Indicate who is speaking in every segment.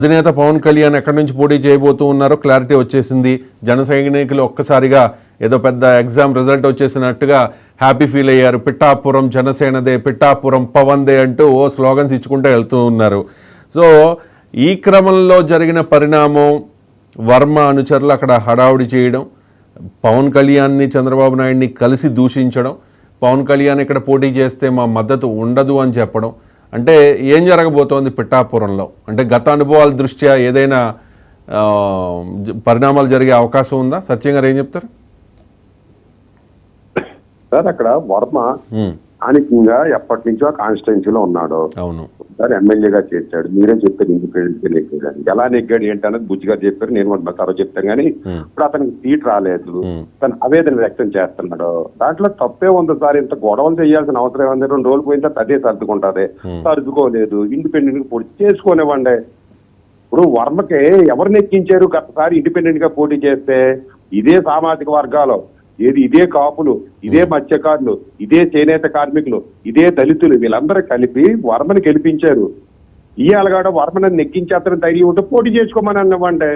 Speaker 1: అధినేత పవన్ కళ్యాణ్ ఎక్కడి నుంచి పోటీ చేయబోతూ ఉన్నారో క్లారిటీ వచ్చేసింది. జన సైనికులు ఒక్కసారిగా ఏదో పెద్ద ఎగ్జామ్ రిజల్ట్ వచ్చేసినట్టుగా హ్యాపీ ఫీల్ అయ్యారు. పిఠాపురం జనసేనదే, పిఠాపురం పవన్దే అంటూ ఓ స్లోగన్స్ ఇచ్చుకుంటూ వెళ్తూ ఉన్నారు. సో ఈ క్రమంలో జరిగిన పరిణామం, వర్మ అనుచరులు అక్కడ హడావుడి చేయడం, పవన్ కళ్యాణ్ని చంద్రబాబు నాయుడిని కలిసి దూషించడం, పవన్ కళ్యాణ్ ఇక్కడ పోటీ చేస్తే మా మద్దతు ఉండదు అని చెప్పడం, అంటే ఏం జరగబోతోంది పిఠాపురంలో? అంటే గత అనుభవాల దృష్ట్యా ఏదైనా పరిణామాలు జరిగే అవకాశం ఉందా? సత్యం గారు ఏం చెప్తారు?
Speaker 2: సార్ అక్కడ వర్మ స్థానికంగా ఎప్పటి నుంచో కాన్స్టిట్యున్సీలో ఉన్నాడు.
Speaker 1: అవును
Speaker 2: సార్ ఎమ్మెల్యేగా చేశాడు. మీరే చెప్పారు ఇండిపెండెంట్ గా నెగ్గాడు. ఎలా నెగ్గాడు ఏంటన్నది బుజ్జి గారు చెప్పారు. నేను కూడా తర్వాత చెప్తాను. కానీ ఇప్పుడు అతనికి సీట్ రాలేదు, తను ఆవేదన వ్యక్తం చేస్తున్నాడు. దాంట్లో తప్పే ఉంది సార్. ఇంత గొడవలు చేయాల్సిన అవసరం ఏముంది? 2 రోజులు పోయిన తర్వాత అదే సర్దుకుంటది. సర్దుకోలేదు, ఇండిపెండెంట్ గా పోటీ చేసుకోనివ్వండి. ఇప్పుడు వర్మకి ఎవరు నెక్కించారు? గతసారి ఇండిపెండెంట్ గా పోటీ చేస్తే ఇదే సామాజిక వర్గాలు, ఇదే కాపులు, ఇదే మత్స్యకారులు, ఇదే చేనేత కార్మికులు, ఇదే దళితులు, వీళ్ళందరూ కలిపి వర్మని గెలిపించారు. ఇవాళ వర్మని నెగ్గించేస్తారని ధైర్యం ఉంటే పోటీ చేసుకోమని అనివ్వండి.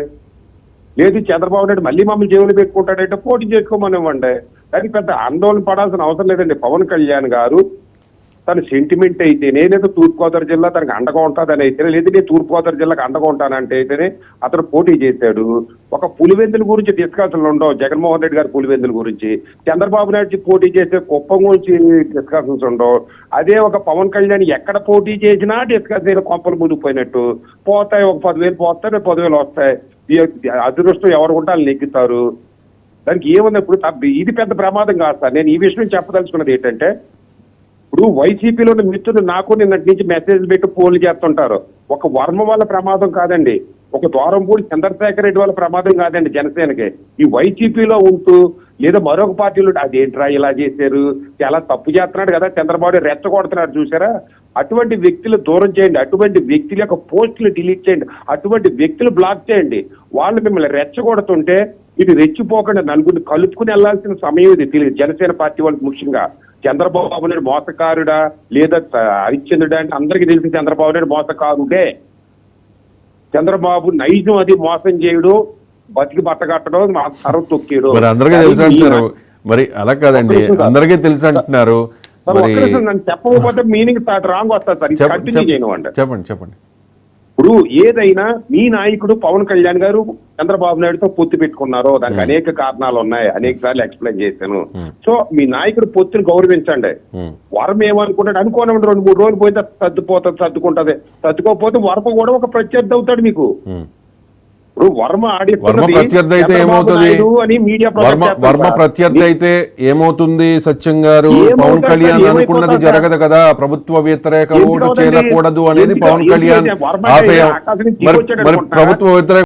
Speaker 2: లేదు చంద్రబాబు నాయుడు మళ్ళీ మమ్మల్ని జైలు పెట్టుకుంటాడంటే పోటీ చేసుకోమని ఇవ్వండి. కానీ పెద్ద ఆందోళన పడాల్సిన అవసరం లేదండి. పవన్ కళ్యాణ్ గారు తన సెంటిమెంట్ అయితేనే, లేదా తూర్పుగోదావరి జిల్లా తనకు అండగా ఉంటుందని అయితేనే, లేదా నేను తూర్పుగోదావరి జిల్లాకు అండగా ఉంటానంటే అయితేనే అతను పోటీ చేశాడు. ఒక పులివెందుల గురించి డిస్కషన్లు ఉండవు. జగన్మోహన్ రెడ్డి గారి పులివెందుల గురించి, చంద్రబాబు నాయుడు పోటీ చేసే కుప్పం గురించి డిస్కషన్స్ ఉండవు. అదే ఒక పవన్ కళ్యాణ్ ఎక్కడ పోటీ చేసినా డిస్కస్ అయిన కొంపలు మునిగిపోయినట్టు పోతాయి. ఒక 10,000 పోతాయి, 10,000 వస్తాయి. అదృష్టం ఎవరు ఉంటే వాళ్ళు నెగ్గుతారు. దానికి ఏముంది? ఇప్పుడు ఇది పెద్ద ప్రమాదం కాదు సార్. నేను ఈ విషయం చెప్పదలుచుకున్నది ఏంటంటే, ఇప్పుడు వైసీపీలో ఉన్న మిత్రులు నాకు నిన్నటి నుంచి మెసేజ్ పెట్టి ఫోన్లు చేస్తుంటారు. ఒక వర్మ వల్ల ప్రమాదం కాదండి, ఒక దూరంపూడి చంద్రశేఖర్ రెడ్డి వల్ల ప్రమాదం కాదండి జనసేనకి. ఈ వైసీపీలో ఉంటూ లేదా మరొక పార్టీలో అదేంట్రా ఇలా చేశారు, చాలా తప్పు చేస్తున్నాడు కదా చంద్రబాబు, రెచ్చగొడుతున్నాడు చూసారా? అటువంటి వ్యక్తులు దూరం చేయండి. అటువంటి వ్యక్తుల యొక్క పోస్టులు డిలీట్ చేయండి. అటువంటి వ్యక్తులు బ్లాక్ చేయండి. వాళ్ళు మిమ్మల్ని రెచ్చగొడుతుంటే ఇది రెచ్చిపోకుండా నలుగురిని కలుపుకుని వెళ్లాల్సిన సమయం ఇది. తెలియదు జనసేన పార్టీ వాళ్ళకి ముఖ్యంగా. చంద్రబాబు నాయుడు మోసకారుడా లేదా హరిశ్చంద్రుడా అంటే అందరికీ తెలిసిన చంద్రబాబు నాయుడు మోసకారుడే. చంద్రబాబు నైజం అది మోసం చేయడం, బతికి బట్టగట్టడం, మా తరం తొక్కేయడం.
Speaker 1: మరి అందరికీ తెలుసు అంటున్నారు. మరి అలా కాదండి, అందరికీ తెలుసు అంటున్నారు.
Speaker 2: నన్ను చెప్పకపోతే మీనింగ్ రాంగ్ వస్తుంది సార్. కంటిన్యూ చేయను.
Speaker 1: చెప్పండి.
Speaker 2: ఇప్పుడు ఏదైనా మీ నాయకుడు పవన్ కళ్యాణ్ గారు చంద్రబాబు నాయుడుతో పొత్తు పెట్టుకున్నారు. దానికి అనేక కారణాలు ఉన్నాయి, అనేక సార్లు ఎక్స్ప్లెయిన్ చేశాను. సో మీ నాయకుడు పొత్తుని గౌరవించండి. వరం ఏమనుకుంటాడు అనుకోని 2-3 రోజులు పోయితే సర్దుకుంటది. సర్దుకోకపోతే వరమ కూడా ఒక ప్రత్యర్థి అవుతాడు మీకు. ఇప్పుడు వర్మ
Speaker 1: ప్రత్యర్థి అయితే ఏమవుతుంది? వర్మ ప్రత్యర్థి అయితే ఏమవుతుంది? సత్యం గారు, పవన్ కళ్యాణ్ అనుకున్నది జరగదు కదా. ప్రభుత్వ వ్యతిరేక ఓటు చేయకూడదు అనేది పవన్ కళ్యాణ్ ఆశయం. మరి ప్రభుత్వ వ్యతిరేక